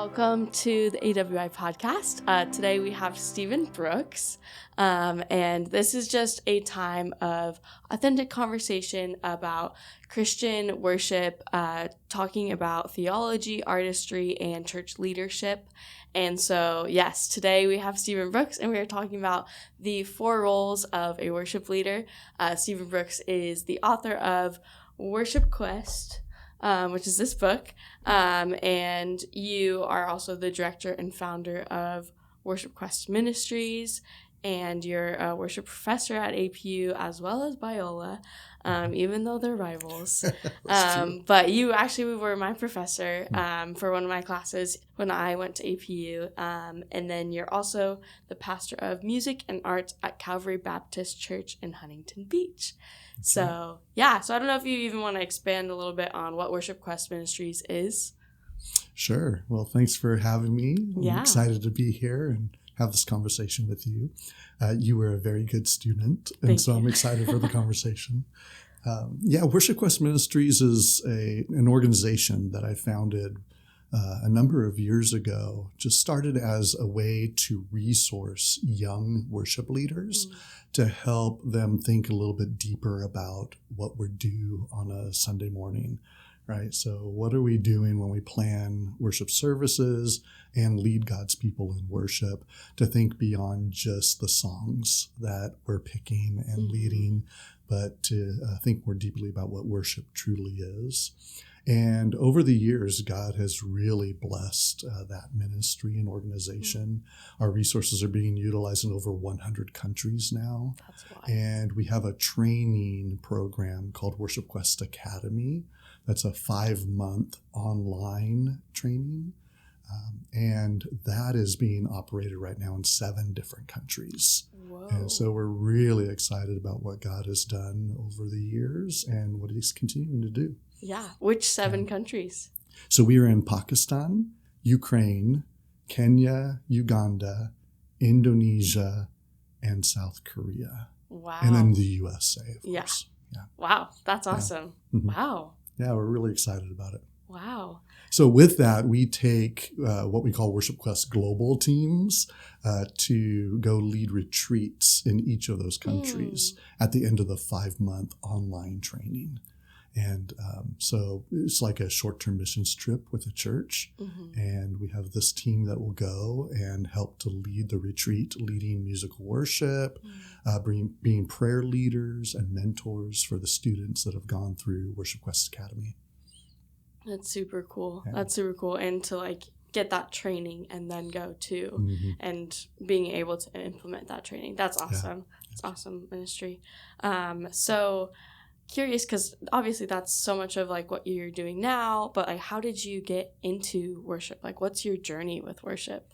Welcome to the AWI podcast. Today we have Stephen Brooks, and this is just a time of authentic conversation about Christian worship, talking about theology, artistry, and church leadership. And so, yes, today we have Stephen Brooks, and we are talking about the 4 roles of a worship leader. Stephen Brooks is the author of Worship Quest, which is this book, and you are also the director and founder of Worship Quest Ministries, and you're a worship professor at APU as well as Biola, even though they're rivals. But you actually were my professor for one of my classes when I went to APU, and then you're also the pastor of music and arts at Calvary Baptist Church in Huntington Beach. So I don't know if you even want to expand a little bit on what Worship Quest Ministries is. Sure. Well, thanks for having me. I'm excited to be here and have this conversation with you. You were a very good student, and so I'm excited for the conversation. Worship Quest Ministries is an organization that I founded a number of years ago. Just started as a way to resource young worship leaders to help them think a little bit deeper about what we're due on a Sunday morning, right? So what are we doing when we plan worship services and lead God's people in worship, to think beyond just the songs that we're picking and leading, but to think more deeply about what worship truly is. And over the years, God has really blessed that ministry and organization. Our resources are being utilized in over 100 countries now. That's wild. And we have a training program called Worship Quest Academy. That's a 5-month online training. And that is being operated right now in 7 different countries. Whoa. And so we're really excited about what God has done over the years and what he's continuing to do. Yeah. Which 7 countries? So we are in Pakistan, Ukraine, Kenya, Uganda, Indonesia, and South Korea. Wow. And then the USA, of course. Yeah. Wow. That's awesome. Yeah. Mm-hmm. Wow. Yeah, we're really excited about it. Wow. So with that, we take what we call Worship Quest global teams to go lead retreats in each of those countries at the end of the 5-month online training. And so it's like a short-term missions trip with a church. And we have this team that will go and help to lead the retreat, leading musical worship, being prayer leaders and mentors for the students that have gone through Worship Quest Academy. That's super cool. Yeah. That's super cool. And to get that training and then go to and being able to implement that training. That's awesome. Yeah. It's awesome ministry. So curious, because obviously that's so much of what you're doing now, but how did you get into worship? What's your journey with worship?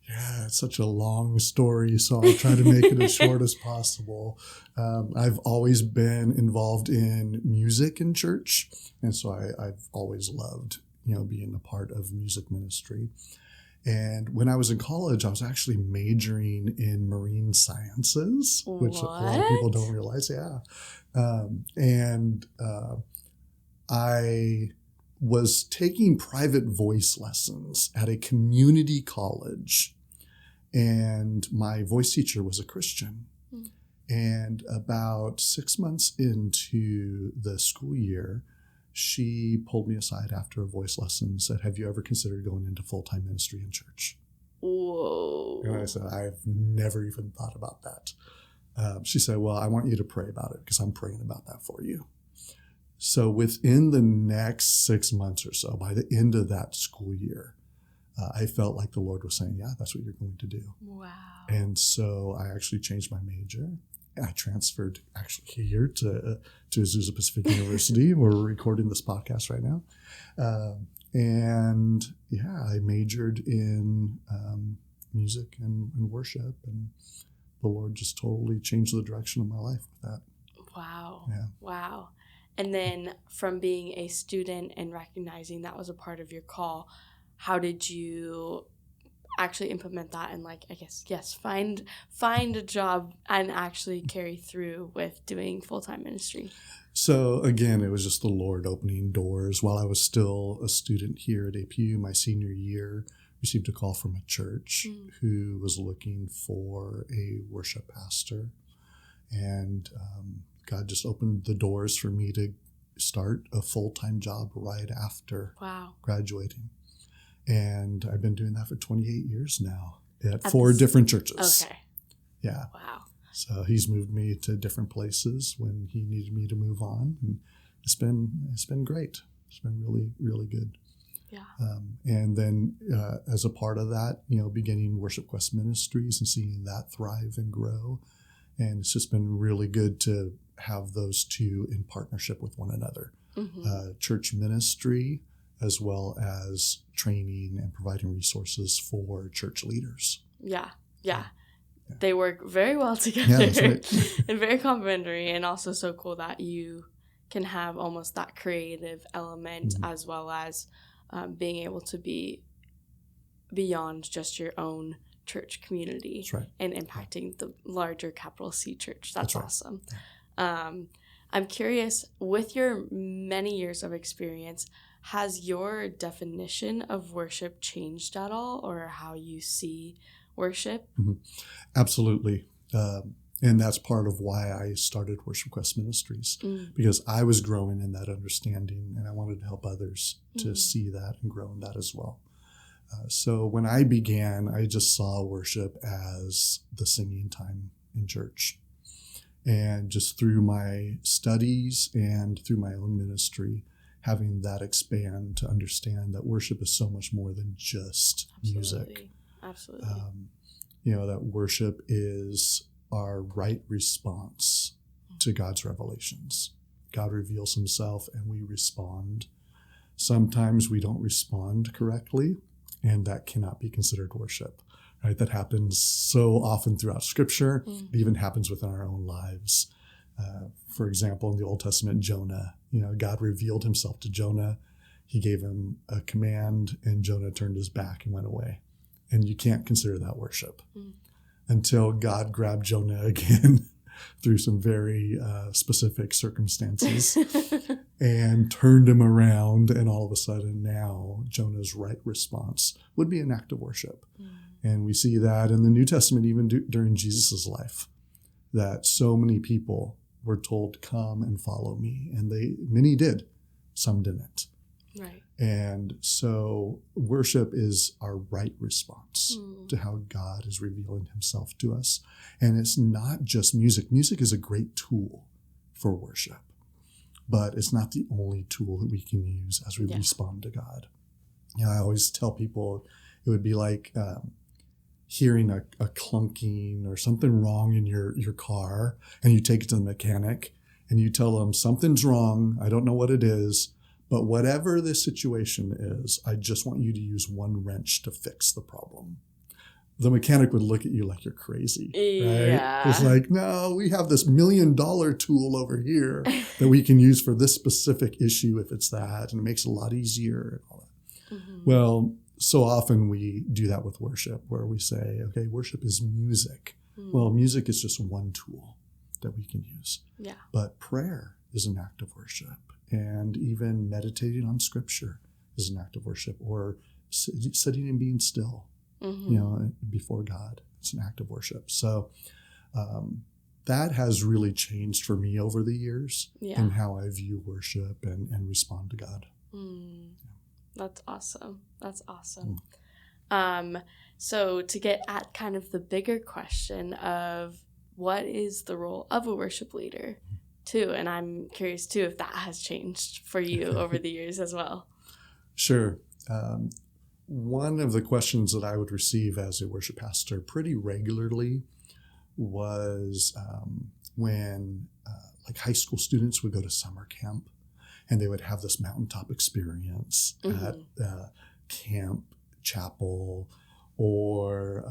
Yeah, it's such a long story, so I'll try to make it as short as possible. I've always been involved in music in church, and so I've always loved, being a part of music ministry. And when I was in college, I was actually majoring in marine sciences, which a lot of people don't realize. Yeah. I was taking private voice lessons at a community college, and my voice teacher was a Christian. And about 6 months into the school year, she pulled me aside after a voice lesson and said, "Have you ever considered going into full-time ministry in church?" Whoa. And I said, "I've never even thought about that." She said, "Well, I want you to pray about it because I'm praying about that for you." So within the next 6 months or so, by the end of that school year, I felt like the Lord was saying, "Yeah, that's what you're going to do." Wow. And so I actually changed my major. I transferred actually here to Azusa Pacific University. We're recording this podcast right now. I majored in music and worship, and the Lord just totally changed the direction of my life with that. Wow. Yeah. Wow. And then from being a student and recognizing that was a part of your call, how did you actually implement that and like, I guess, yes, find a job and actually carry through with doing full-time ministry? So again, it was just the Lord opening doors. While I was still a student here at APU, my senior year, received a call from a church who was looking for a worship pastor. And God just opened the doors for me to start a full-time job right after graduating. And I've been doing that for 28 years now at 4 different churches. Okay. Yeah. Wow. So he's moved me to different places when he needed me to move on. And it's been great. It's been really, really good. Yeah. And then as a part of that, beginning Worship Quest Ministries and seeing that thrive and grow. And it's just been really good to have those two in partnership with one another. Church ministry, as well as training and providing resources for church leaders. Yeah. They work very well together. Yeah, that's right. And very complementary, and also so cool that you can have almost that creative element as well as being able to be beyond just your own church community. That's right. And impacting the larger capital C church. That's right. Awesome. I'm curious, with your many years of experience, has your definition of worship changed at all, or how you see worship? Absolutely. And that's part of why I started Worship Quest Ministries, because I was growing in that understanding and I wanted to help others to see that and grow in that as well. So when I began, I just saw worship as the singing time in church. And just through my studies and through my own ministry, having that expand to understand that worship is so much more than just music. Absolutely. That worship is our right response to God's revelations. God reveals himself and we respond. Sometimes we don't respond correctly, and that cannot be considered worship. Right? That happens so often throughout Scripture. It even happens within our own lives. For example, in the Old Testament, Jonah, God revealed himself to Jonah. He gave him a command, and Jonah turned his back and went away. And you can't consider that worship until God grabbed Jonah again through some very specific circumstances and turned him around. And all of a sudden now Jonah's right response would be an act of worship. And we see that in the New Testament, even during Jesus's life, that so many people were told, come and follow me. And many did, some didn't. Right. And so worship is our right response to how God is revealing himself to us. And it's not just music. Music is a great tool for worship, but it's not the only tool that we can use as we respond to God. I always tell people it would be like hearing a clunking or something wrong in your car, and you take it to the mechanic and you tell them something's wrong. I don't know what it is. But whatever the situation is, I just want you to use one wrench to fix the problem. The mechanic would look at you like you're crazy, right? Yeah. It's like, no, we have this $1 million tool over here that we can use for this specific issue if it's that, and it makes it a lot easier and all that. Well, so often we do that with worship, where we say, okay, worship is music. Well, music is just one tool that we can use. Yeah. But prayer is an act of worship. And even meditating on Scripture is an act of worship, or sitting and being still, before God. It's an act of worship. So that has really changed for me over the years in how I view worship and respond to God. That's awesome. That's awesome. So to get at kind of the bigger question of what is the role of a worship leader? Too, and I'm curious too if that has changed for you over the years as well. Sure. One of the questions that I would receive as a worship pastor pretty regularly was when like high school students would go to summer camp and they would have this mountaintop experience at camp, chapel, or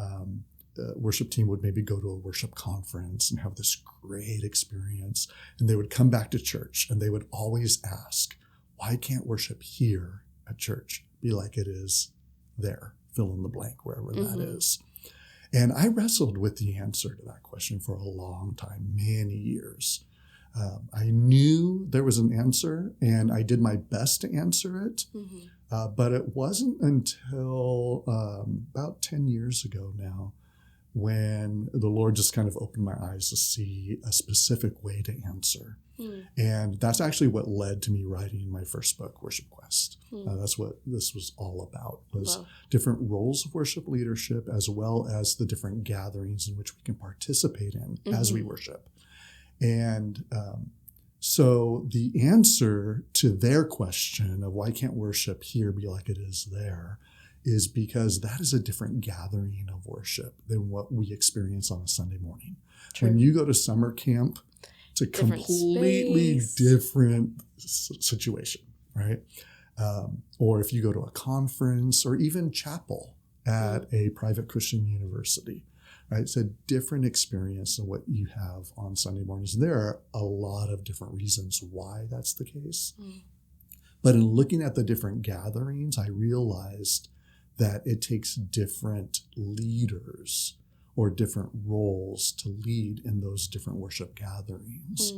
the worship team would maybe go to a worship conference and have this great experience. And they would come back to church and they would always ask, why can't worship here at church be like it is there fill in the blank, wherever that is. And I wrestled with the answer to that question for a long time, many years. I knew there was an answer, and I did my best to answer it. But it wasn't until about 10 years ago now when the Lord just kind of opened my eyes to see a specific way to answer. And that's actually what led to me writing my first book, Worship Quest. That's what this was all about, was different roles of worship leadership, as well as the different gatherings in which we can participate in as we worship. And so the answer to their question of why can't worship here be like it is there is because that is a different gathering of worship than what we experience on a Sunday morning. True. When you go to summer camp, it's a completely different situation, right? Or if you go to a conference or even chapel at a private Christian university, right? It's a different experience than what you have on Sunday mornings. And there are a lot of different reasons why that's the case. But in looking at the different gatherings, I realized that it takes different leaders or different roles to lead in those different worship gatherings.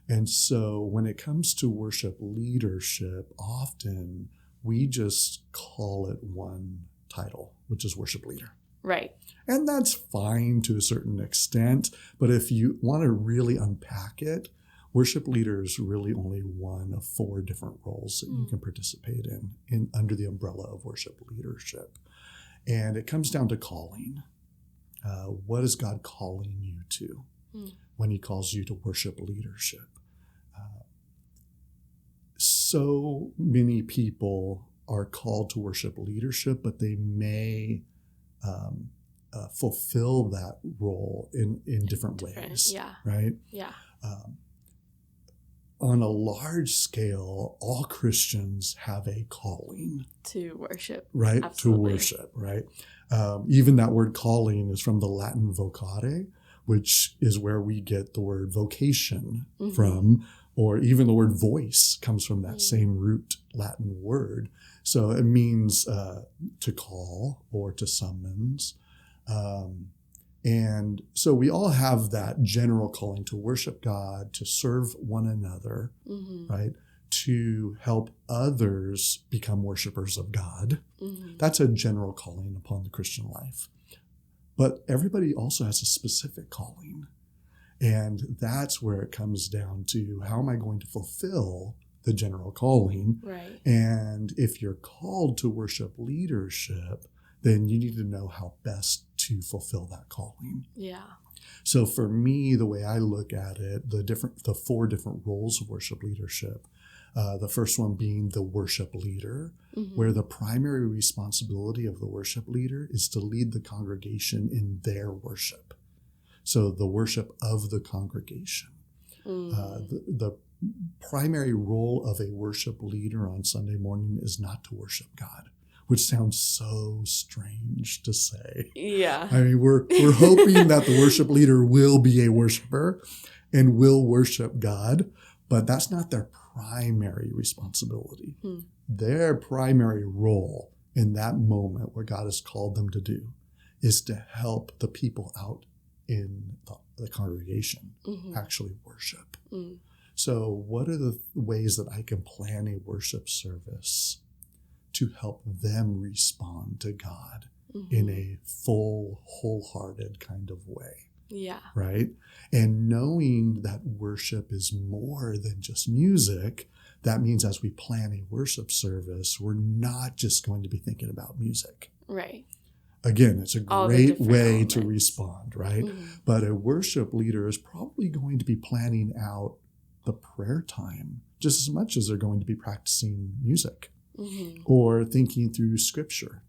And so when it comes to worship leadership, often we just call it one title, which is worship leader. Right. And that's fine to a certain extent. But if you want to really unpack it, worship leader is really only one of 4 different roles that you can participate in under the umbrella of worship leadership. And it comes down to calling. What is God calling you to when he calls you to worship leadership? So many people are called to worship leadership, but they may fulfill that role in different ways. Right? Yeah. On a large scale, all Christians have a calling to worship. Right? Absolutely. To worship, right? Even that word calling is from the Latin vocare, which is where we get the word vocation from, or even the word voice comes from that same root Latin word. So it means to call or to summons. And so we all have that general calling to worship God, to serve one another, right? To help others become worshipers of God. That's a general calling upon the Christian life. But everybody also has a specific calling. And that's where it comes down to, how am I going to fulfill the general calling? Right. And if you're called to worship leadership, then you need to know how best to fulfill that calling. Yeah. So for me, the way I look at it, the 4 different roles of worship leadership, the first one being the worship leader, where the primary responsibility of the worship leader is to lead the congregation in their worship. So the worship of the congregation. The primary role of a worship leader on Sunday morning is not to worship God, which sounds so strange to say. Yeah. I mean, we're hoping that the worship leader will be a worshiper and will worship God, but that's not their primary responsibility. Their primary role in that moment, what God has called them to do, is to help the people out in the congregation actually worship. So what are the ways that I can plan a worship service to help them respond to God in a full, wholehearted kind of way? Yeah. Right? And knowing that worship is more than just music, that means as we plan a worship service, we're not just going to be thinking about music. Right. Again, it's a great way to respond, right? But a worship leader is probably going to be planning out the prayer time just as much as they're going to be practicing music or thinking through scripture.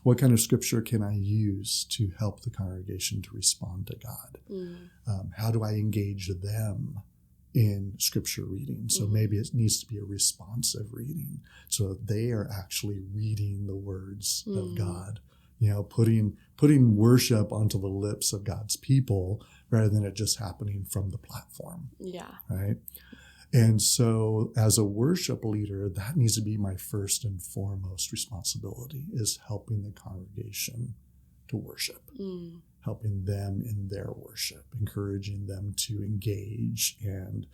What kind of scripture can I use to help the congregation to respond to God? How do I engage them in scripture reading? So maybe it needs to be a responsive reading, so they are actually reading the words of God, putting worship onto the lips of God's people rather than it just happening from the platform. Yeah. Right. And so as a worship leader, that needs to be my first and foremost responsibility, is helping the congregation to worship, helping them in their worship, encouraging them to engage and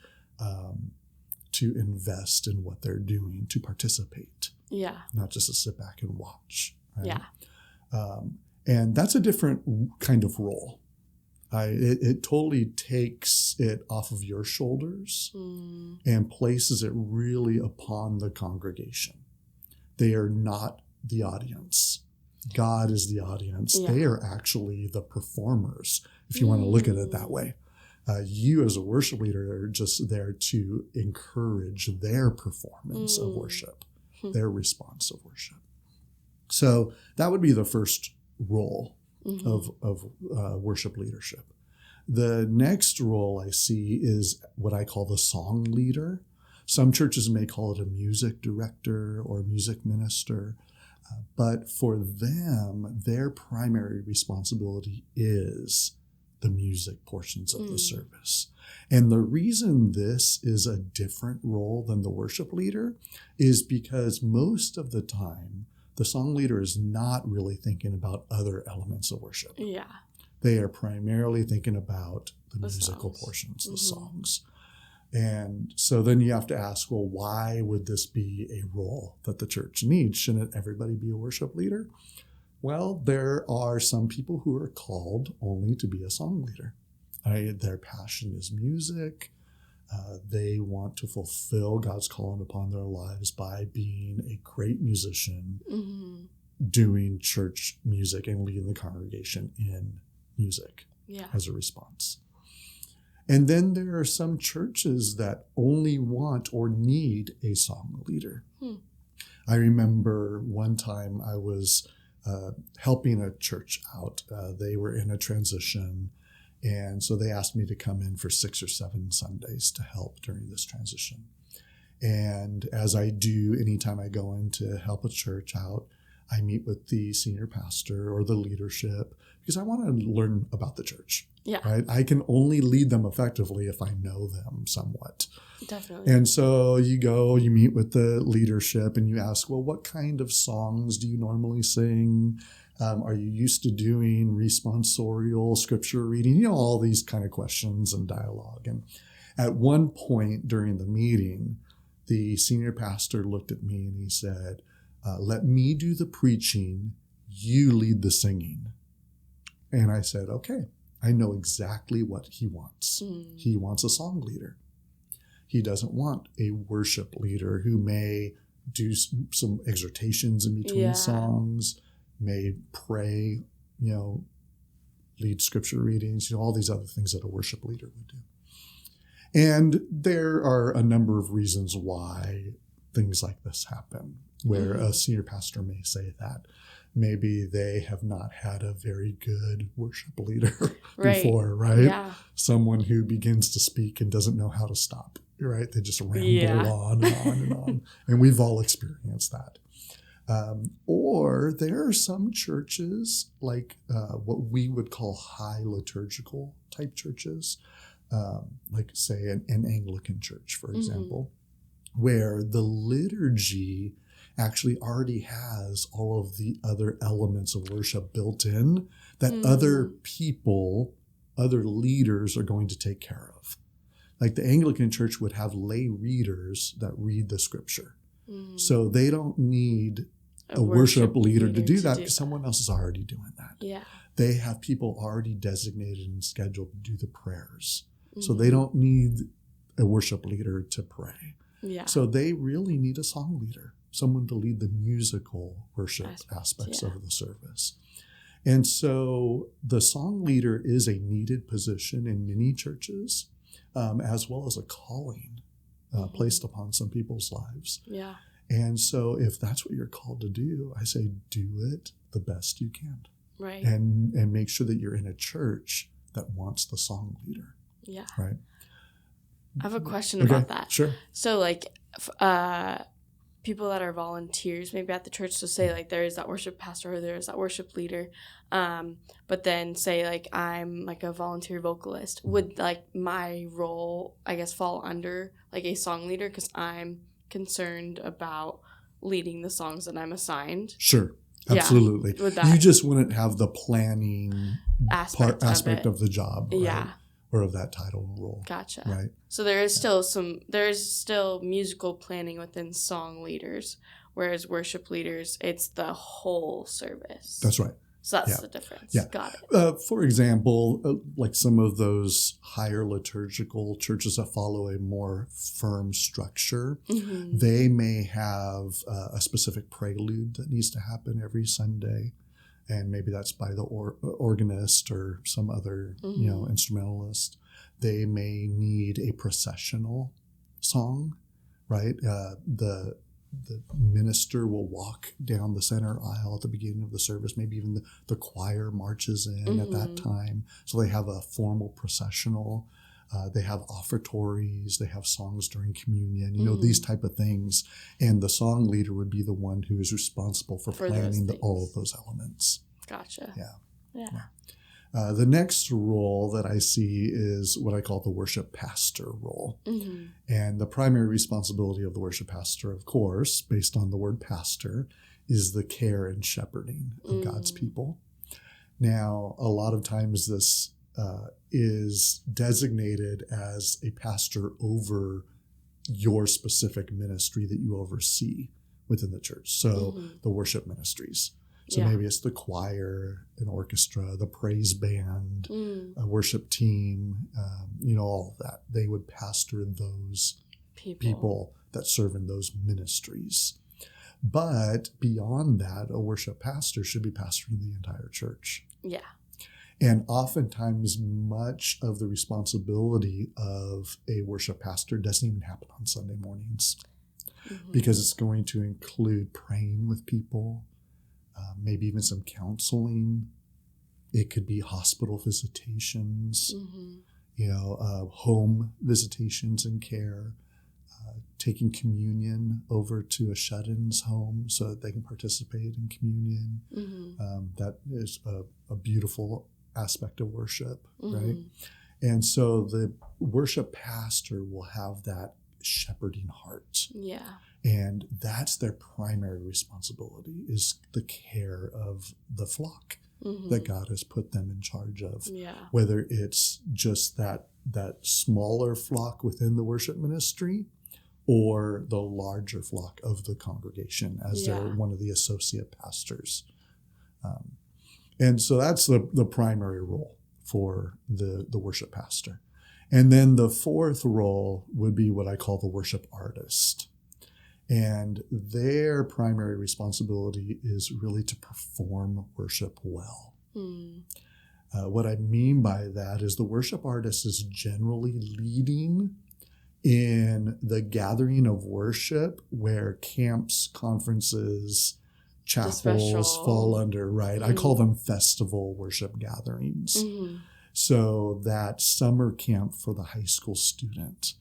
to invest in what they're doing, to participate. Yeah. Not just to sit back and watch. Right? Yeah. And that's a different kind of role. It totally takes it off of your shoulders and places it really upon the congregation. They are not the audience. God is the audience. Yeah. They are actually the performers, if you want to look at it that way. You as a worship leader are just there to encourage their performance of worship, their response of worship. So that would be the first role of worship leadership. The next role I see is what I call the song leader. Some churches may call it a music director or music minister. But for them, their primary responsibility is the music portions of the service. And the reason this is a different role than the worship leader is because most of the time, the song leader is not really thinking about other elements of worship. Yeah. They are primarily thinking about the musical portions, the songs. And so then you have to ask, well, why would this be a role that the church needs? Shouldn't everybody be a worship leader? Well, there are some people who are called only to be a song leader. Their passion is music. They want to fulfill God's calling upon their lives by being a great musician, doing church music and leading the congregation in music as a response. And then there are some churches that only want or need a song leader. I remember one time I was helping a church out. They were in a transition, and so they asked me to come in for 6 or 7 Sundays to help during this transition. And as I do anytime I go in to help a church out, I meet with the senior pastor or the leadership because I want to learn about the church. Yeah. Right? I can only lead them effectively if I know them somewhat. Definitely. And so you go, you meet with the leadership and you ask, well, what kind of songs do you normally sing? Are you used to doing responsorial scripture reading? You know, all these kind of questions and dialogue. And at one point during the meeting, the senior pastor looked at me and he said, let me do the preaching, you lead the singing. And I said, okay, I know exactly what he wants. He wants a song leader. He doesn't want a worship leader who may do some exhortations in between songs, may pray, lead scripture readings, all these other things that a worship leader would do. And there are a number of reasons why things like this happen, where a senior pastor may say that. Maybe they have not had a very good worship leader before, right? Yeah. Someone who begins to speak and doesn't know how to stop, right? They just ramble on and on and on. And we've all experienced that. Or there are some churches like what we would call high liturgical type churches, like say an Anglican church, for example, where the liturgy actually already has all of the other elements of worship built in that other people, other leaders are going to take care of. Like the Anglican church would have lay readers that read the scripture. So they don't need a worship leader to do that because someone else is already doing that. Yeah. They have people already designated and scheduled to do the prayers. So they don't need a worship leader to pray. Yeah. So they really need a song leader, someone to lead the musical worship aspects of the service. And so the song leader is a needed position in many churches, as well as a calling placed upon some people's lives. Yeah. And so if that's what you're called to do, I say do it the best you can. Right. And make sure that you're in a church that wants the song leader. Yeah. Right. I have a question about that. Sure. So people that are volunteers maybe at the church. So say like there is that worship pastor or there is that worship leader, but then say like I'm like a volunteer vocalist. Would like my role, I guess, fall under like a song leader because I'm concerned about leading the songs that I'm assigned? Sure. Absolutely. Yeah. You just wouldn't have the planning aspect of the job, right? Yeah. Or of that title role. Gotcha. Right. So there's still musical planning within song leaders, whereas worship leaders, it's the whole service. That's right. So that's the difference. Yeah. Got it. For example, like some of those higher liturgical churches that follow a more firm structure, they may have a specific prelude that needs to happen every Sunday. And maybe that's by the organist or some other, instrumentalist. They may need a processional song, right? The minister will walk down the center aisle at the beginning of the service. Maybe even the choir marches in at that time. So they have a formal processional. They have offertories. They have songs during communion, these type of things. And the song leader would be the one who is responsible for planning all of those elements. Gotcha. Yeah. The next role that I see is what I call the worship pastor role. And the primary responsibility of the worship pastor, of course, based on the word pastor, is the care and shepherding of God's people. Now, a lot of times this is designated as a pastor over your specific ministry that you oversee within the church. So the worship ministries. So maybe it's the choir, an orchestra, the praise band, a worship team, all of that. They would pastor those people that serve in those ministries. But beyond that, a worship pastor should be pastoring the entire church. Yeah. And oftentimes, much of the responsibility of a worship pastor doesn't even happen on Sunday mornings because it's going to include praying with people, maybe even some counseling. It could be hospital visitations, home visitations and care, taking communion over to a shut-in's home so that they can participate in communion. That is a beautiful aspect of worship, right? And so the worship pastor will have that shepherding heart. Yeah. And that's their primary responsibility, is the care of the flock that God has put them in charge of. Yeah. Whether it's just that smaller flock within the worship ministry or the larger flock of the congregation as they're one of the associate pastors. And so that's the primary role for the worship pastor. And then the fourth role would be what I call the worship artist. And their primary responsibility is really to perform worship well. What I mean by that is the worship artist is generally leading in the gathering of worship where camps, conferences, chapels fall under, right? I call them festival worship gatherings. So that summer camp for the high school student,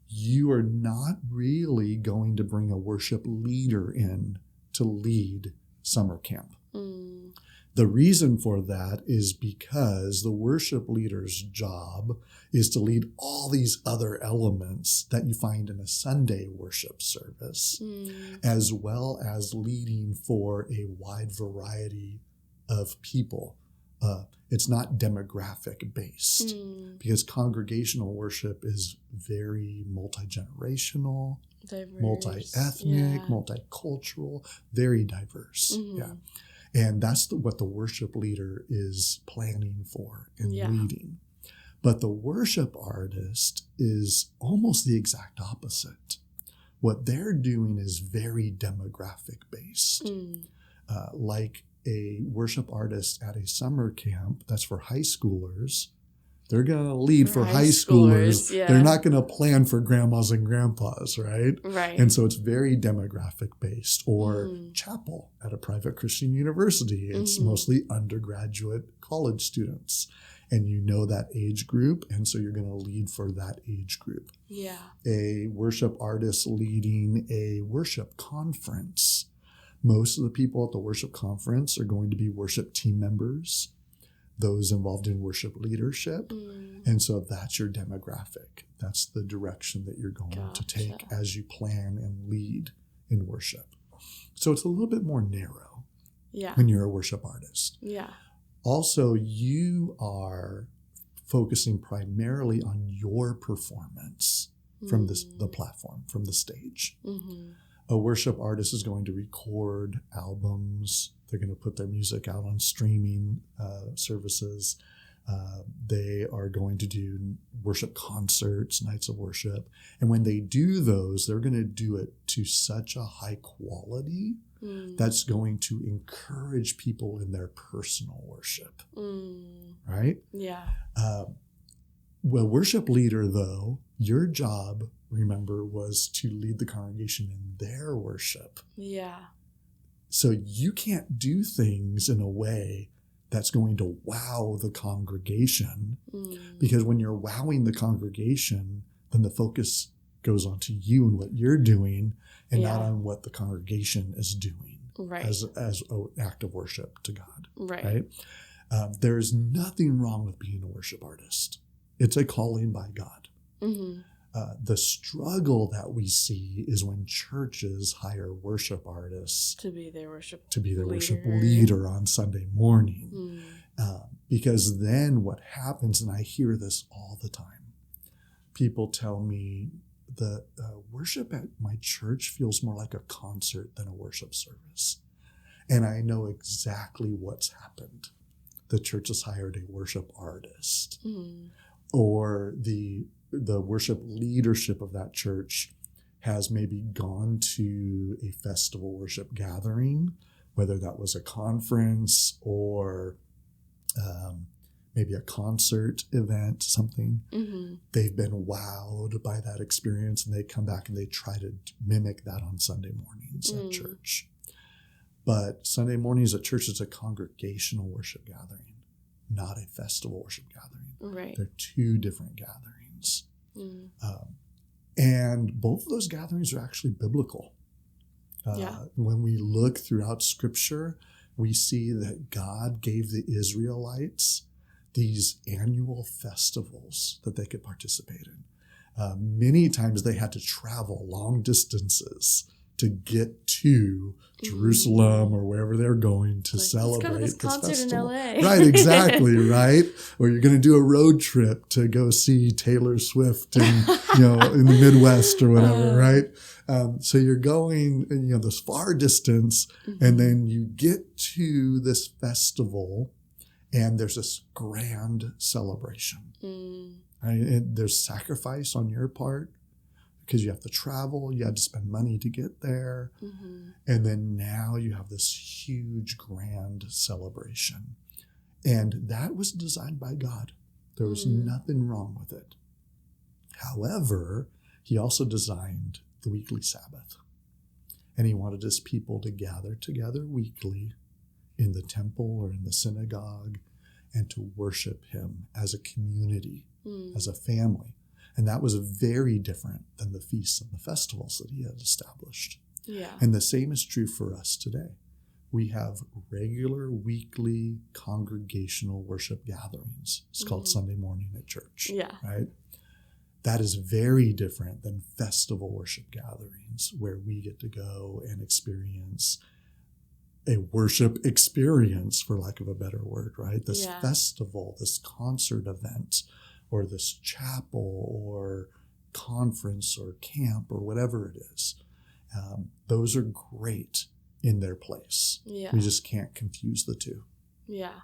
you are not really going to bring a worship leader in to lead summer camp. The reason for that is because the worship leader's job is to lead all these other elements that you find in a Sunday worship service, as well as leading for a wide variety of people. It's not demographic based because congregational worship is very multi-generational, multi-ethnic, multicultural, very diverse. And that's what the worship leader is planning for and leading. But the worship artist is almost the exact opposite. What they're doing is very demographic based. Like a worship artist at a summer camp that's for high schoolers, they're going to lead for high schoolers. They're not going to plan for grandmas and grandpas, right? And so it's very demographic based. Or chapel at a private Christian university. It's mostly undergraduate college students. and you know that age group, and so you're going to lead for that age group. Yeah. A worship artist leading a worship conference. Most of the people at the worship conference are going to be worship team members, those involved in worship leadership. And so that's your demographic. That's the direction that you're going to take as you plan and lead in worship. So it's a little bit more narrow when you're a worship artist. Yeah. Also, you are focusing primarily on your performance from the platform, from the stage. A worship artist is going to record albums. They're going to put their music out on streaming services. They are going to do worship concerts, nights of worship. And when they do those, they're going to do it to such a high quality that's going to encourage people in their personal worship. Right? Yeah. Well, worship leader, though, your job, remember, was to lead the congregation in their worship. Yeah. So you can't do things in a way that's going to wow the congregation, because when you're wowing the congregation, then the focus goes on to you and what you're doing, and not on what the congregation is doing as an act of worship to God. Right? There's nothing wrong with being a worship artist. It's a calling by God. The struggle that we see is when churches hire worship artists to be their worship leader on Sunday morning. Because then what happens, and I hear this all the time, people tell me the worship at my church feels more like a concert than a worship service. And I know exactly what's happened. The church has hired a worship artist, or the worship leadership of that church has maybe gone to a festival worship gathering, whether that was a conference or maybe a concert event, something. They've been wowed by that experience, and they come back and they try to mimic that on Sunday mornings at church. But Sunday mornings at church is a congregational worship gathering, not a festival worship gathering. Right. They're two different gatherings. And both of those gatherings are actually biblical. When we look throughout Scripture, we see that God gave the Israelites these annual festivals that they could participate in. Many times they had to travel long distances to get to Jerusalem or wherever they're going to celebrate let's go to this concert festival. in LA. Right, exactly, right? Or you're going to do a road trip to go see Taylor Swift in in the Midwest or whatever, right? So you're going this far distance, and then you get to this festival, and there's this grand celebration. Right? And there's sacrifice on your part, because you have to travel, you had to spend money to get there. And then now you have this huge, grand celebration. And that was designed by God. There was nothing wrong with it. However, he also designed the weekly Sabbath. And he wanted his people to gather together weekly in the temple or in the synagogue and to worship him as a community, as a family. And that was very different than the feasts and the festivals that he had established. Yeah. And the same is true for us today. We have regular weekly congregational worship gatherings. It's called Sunday morning at church. Yeah. Right? That is very different than festival worship gatherings, where we get to go and experience a worship experience, for lack of a better word, right? This festival, this concert event, or this chapel or conference or camp or whatever it is. Those are great in their place. Yeah. We just can't confuse the two. Yeah.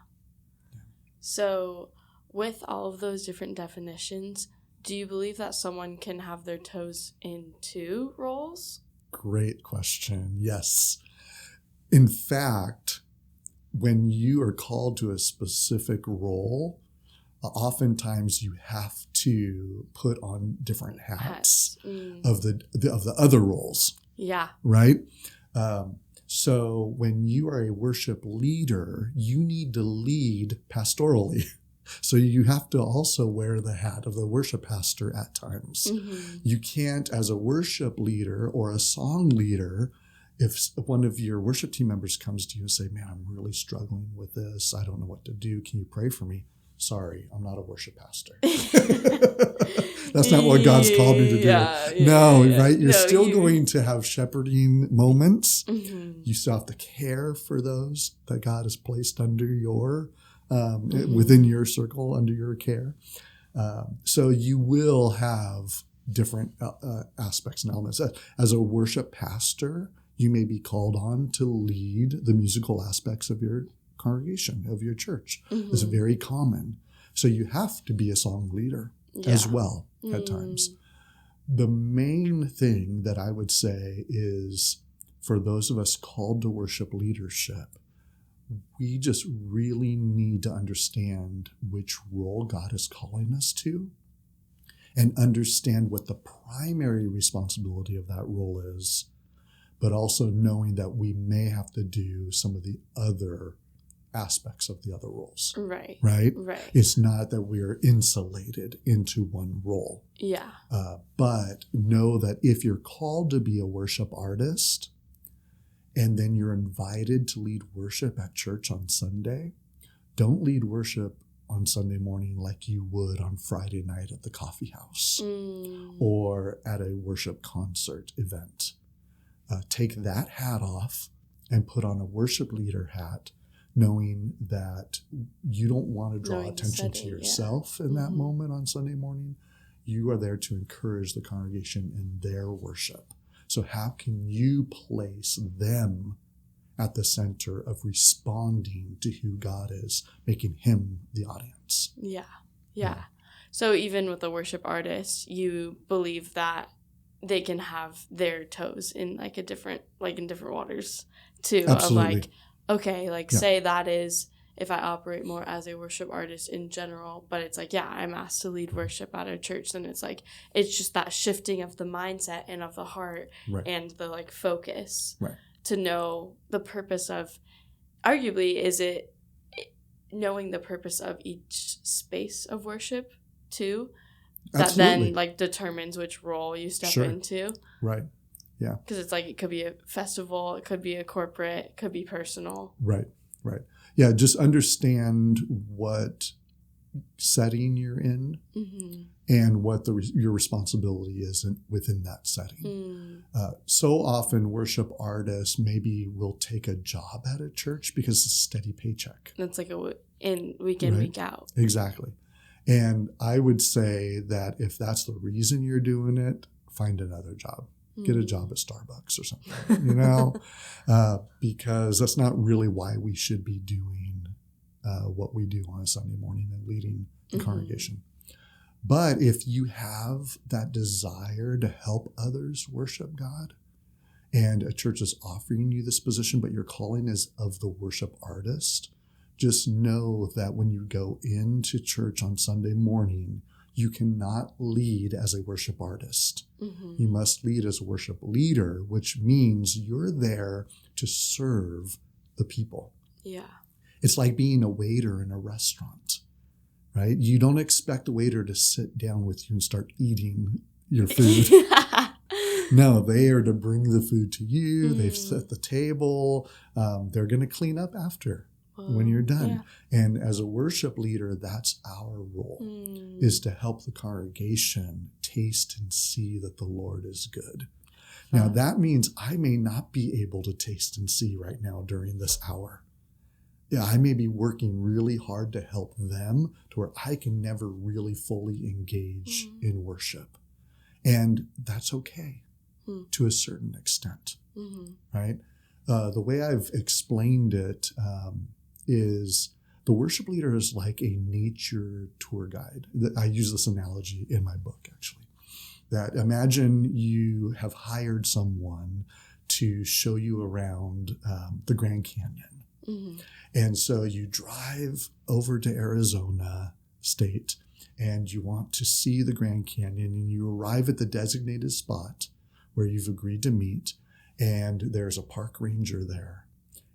So with all of those different definitions, do you believe that someone can have their toes in two roles? Great question. Yes. In fact, when you are called to a specific role, oftentimes you have to put on different hats of the other roles. Yeah. Right? So when you are a worship leader, you need to lead pastorally. So you have to also wear the hat of the worship pastor at times. Mm-hmm. You can't, as a worship leader or a song leader, if one of your worship team members comes to you and say, man, I'm really struggling with this. I don't know what to do. Can you pray for me? Sorry, I'm not a worship pastor. That's not what God's called me to do. Right? You're still going to have shepherding moments. Mm-hmm. You still have to care for those that God has placed under your, within your circle, under your care. So you will have different aspects and elements. As a worship pastor, you may be called on to lead the musical aspects of your congregation, of your church. Mm-hmm. It's very common. So you have to be a song leader as well at times. The main thing that I would say is, for those of us called to worship leadership, we just really need to understand which role God is calling us to and understand what the primary responsibility of that role is, but also knowing that we may have to do some of the other aspects of the other roles. Right. It's not that we're insulated into one role. Yeah. But know that if you're called to be a worship artist and then you're invited to lead worship at church on Sunday, don't lead worship on Sunday morning like you would on Friday night at the coffee house or at a worship concert event. Take that hat off and put on a worship leader hat, knowing that you don't want to draw attention to yourself in that moment on Sunday morning. You are there to encourage the congregation in their worship. So how can you place them at the center of responding to who God is, making him the audience? Yeah. So even with a worship artist, you believe that they can have their toes in in different waters too. Absolutely. Of okay, say that is, if I operate more as a worship artist in general, but it's I'm asked to lead worship at a church, then it's it's just that shifting of the mindset and of the heart and the focus to know the purpose of, arguably, is it knowing the purpose of each space of worship too, that Absolutely. Then determines which role you step into. Right. Yeah. Because it's it could be a festival, it could be a corporate, it could be personal. Right. Yeah, just understand what setting you're in and what your responsibility is within that setting. So often worship artists maybe will take a job at a church because it's a steady paycheck. It's in week in, week out. Exactly. And I would say that if that's the reason you're doing it, find another job. Get a job at Starbucks or something, because that's not really why we should be doing what we do on a Sunday morning and leading the congregation. But if you have that desire to help others worship God, and a church is offering you this position, but your calling is of the worship artist, just know that when you go into church on Sunday morning, you cannot lead as a worship artist. You must lead as a worship leader, which means you're there to serve the people. Yeah. It's like being a waiter in a restaurant, right? You don't expect the waiter to sit down with you and start eating your food. No, they are to bring the food to you. They've set the table. They're going to clean up after. When you're done. Yeah. And as a worship leader, that's our role, is to help the congregation taste and see that the Lord is good. Now, that means I may not be able to taste and see right now during this hour. Yeah, I may be working really hard to help them to where I can never really fully engage in worship. And that's okay to a certain extent, right? The way I've explained it is the worship leader is like a nature tour guide. I use this analogy in my book, actually. That imagine you have hired someone to show you around the Grand Canyon. And so you drive over to Arizona State and you want to see the Grand Canyon, and you arrive at the designated spot where you've agreed to meet, and there's a park ranger there,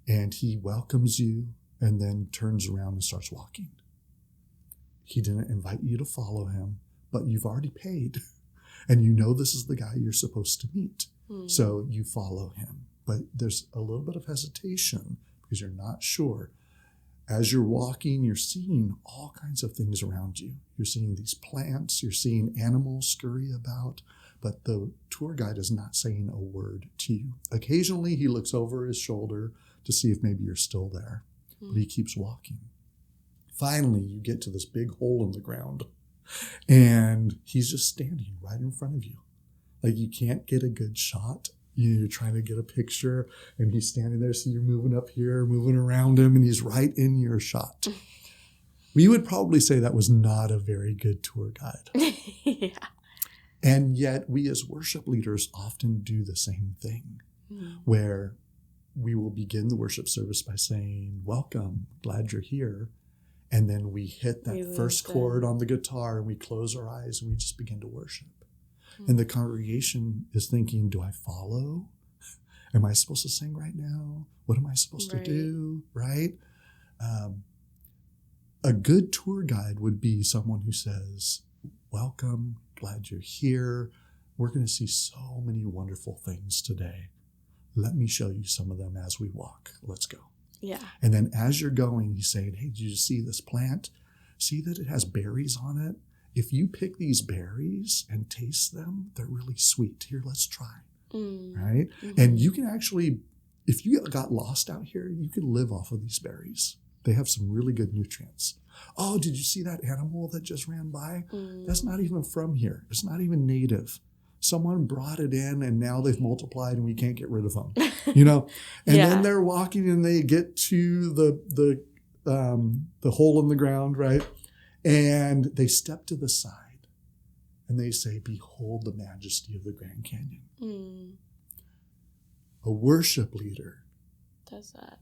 and he welcomes you and then turns around and starts walking. he didn't invite you to follow him, but you've already paid. And you know this is the guy you're supposed to meet. So you follow him. But there's a little bit of hesitation because you're not sure. As you're walking, you're seeing all kinds of things around you. You're seeing these plants, you're seeing animals scurry about, but the tour guide is not saying a word to you. Occasionally, he looks over his shoulder to see if maybe you're still there, but he keeps walking. Finally, you get to this big hole in the ground, and he's just standing right in front of you. Like, you can't get a good shot. You're trying to get a picture, and he's standing there, so you're moving up here, moving around him, and he's right in your shot. We would probably say that was not a very good tour guide. Yeah. And yet, we as worship leaders often do the same thing, where we will begin the worship service by saying, welcome, glad you're here. And then we hit that first chord on the guitar, and we close our eyes, and we just begin to worship. And the congregation is thinking, do I follow? Am I supposed to sing right now? What am I supposed to do? Right? A good tour guide would be someone who says, welcome, glad you're here. We're going to see so many wonderful things today. Let me show you some of them as we walk. Let's go. Yeah. And then as you're going, he's saying, hey, did you see this plant? See that it has berries on it? If you pick these berries and taste them, they're really sweet. Here, let's try. Right? And you can actually, if you got lost out here, you can live off of these berries. They have some really good nutrients. Oh, did you see that animal that just ran by? That's not even from here. It's not even native. Someone brought it in, and now they've multiplied, and we can't get rid of them. And then they're walking, and they get to the hole in the ground, right? And they step to the side, and they say, behold the majesty of the Grand Canyon. A worship leader does that.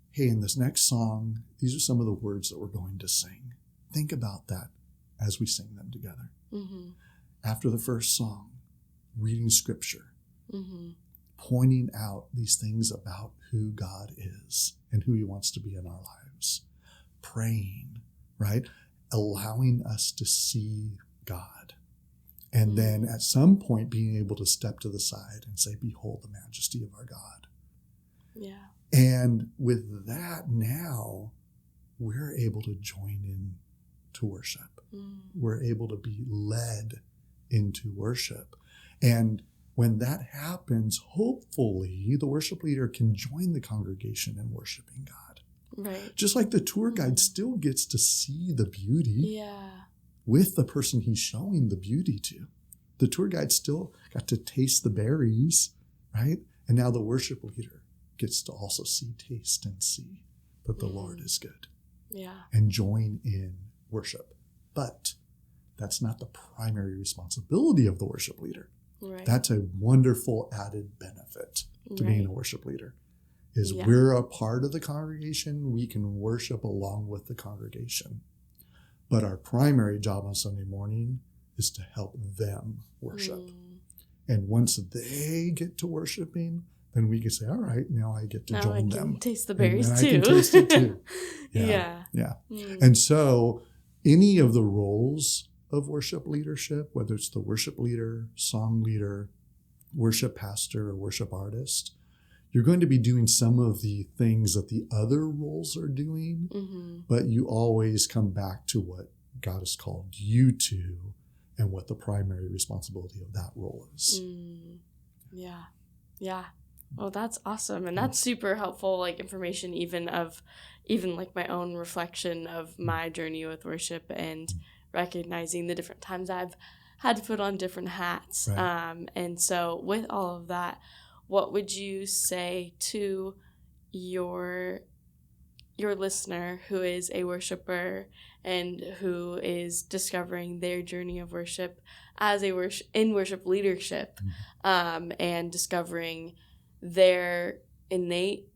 Hey, in this next song, these are some of the words that we're going to sing. Think about that as we sing them together. After the first song, reading scripture, pointing out these things about who God is and who he wants to be in our lives. Praying, right? Allowing us to see God. And then at some point being able to step to the side and say, behold the majesty of our God. Yeah. And with that, now we're able to join in to worship. We're able to be led into worship. And when that happens, hopefully the worship leader can join the congregation in worshiping God. Right. Just like the tour guide still gets to see the beauty with the person he's showing the beauty to. The tour guide still got to taste the berries, right? And now the worship leader gets to also see, taste, and see that the Lord is good. Yeah. And join in worship. But that's not the primary responsibility of the worship leader. Right. That's a wonderful added benefit to being a worship leader. We're a part of the congregation, we can worship along with the congregation. But our primary job on Sunday morning is to help them worship. And once they get to worshiping, then we can say, all right, now I get to join them. I can taste the berries and too. I can taste it too. Yeah. And so any of the roles of worship leadership, whether it's the worship leader, song leader, worship pastor, or worship artist, you're going to be doing some of the things that the other roles are doing, but you always come back to what God has called you to and what the primary responsibility of that role is. Yeah. Well, that's awesome. And that's super helpful, like information even like my own reflection of my journey with worship and recognizing the different times I've had to put on different hats. Right. And so with all of that, what would you say to your listener who is a worshiper and who is discovering their journey of worship as in worship leadership, and discovering their innate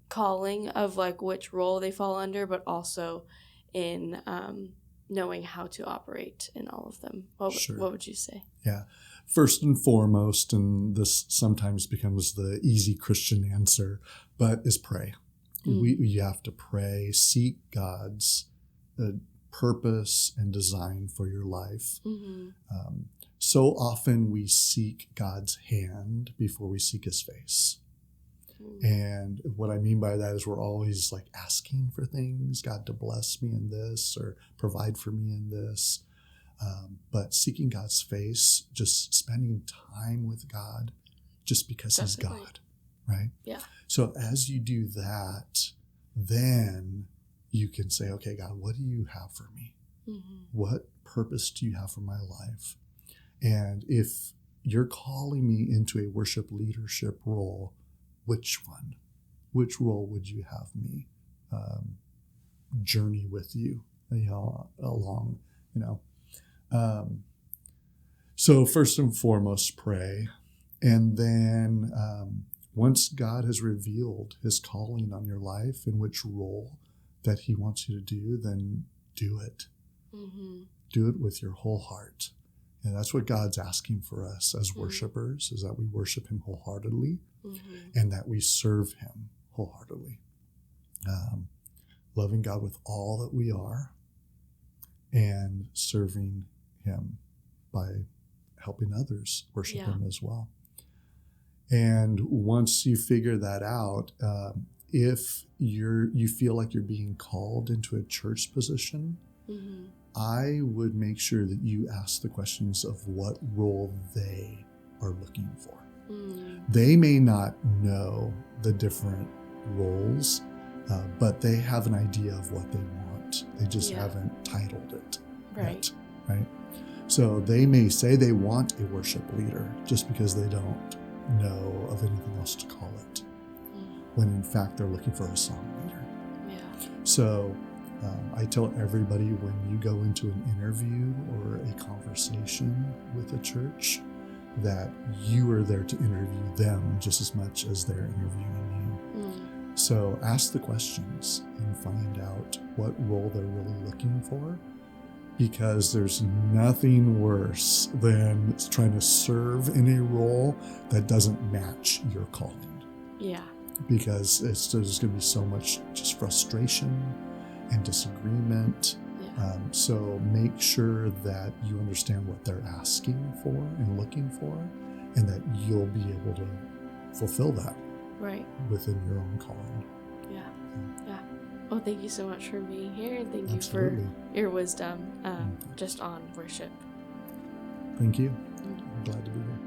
calling of like which role they fall under, but also in knowing how to operate in all of them? What would you say? Yeah. First and foremost, and this sometimes becomes the easy Christian answer, but is pray. You have to pray, seek God's purpose and design for your life. So often we seek God's hand before we seek his face. And what I mean by that is we're always like asking for things, God to bless me in this or provide for me in this. But seeking God's face, just spending time with God just because he's God, right? Yeah. So as you do that, then you can say, okay, God, what do you have for me? What purpose do you have for my life? And if you're calling me into a worship leadership role, which one? Which role would you have me journey with you, along, So first and foremost, pray. And then once God has revealed his calling on your life and which role that he wants you to do, then do it. Do it with your whole heart. And that's what God's asking for us as worshipers, is that we worship him wholeheartedly and that we serve him wholeheartedly. Loving God with all that we are and serving him by helping others worship him as well. And once you figure that out, if you feel like you're being called into a church position, I would make sure that you ask the questions of what role they are looking for. They may not know the different roles, but they have an idea of what they want. They just haven't titled it yet, right? So they may say they want a worship leader just because they don't know of anything else to call it, when in fact they're looking for a song leader. So I tell everybody, when you go into an interview or a conversation with a church, that you are there to interview them just as much as they're interviewing you. So ask the questions and find out what role they're really looking for, because there's nothing worse than trying to serve in a role that doesn't match your calling. Because there's going to be so much just frustration and disagreement. So make sure that you understand what they're asking for and looking for, and that you'll be able to fulfill that within your own calling. Well, thank you so much for being here. Thank you for your wisdom just on worship. Thank you. I'm glad to be here.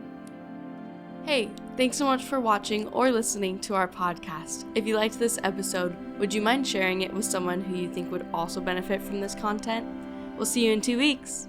Hey, thanks so much for watching or listening to our podcast. If you liked this episode, would you mind sharing it with someone who you think would also benefit from this content? We'll see you in 2 weeks.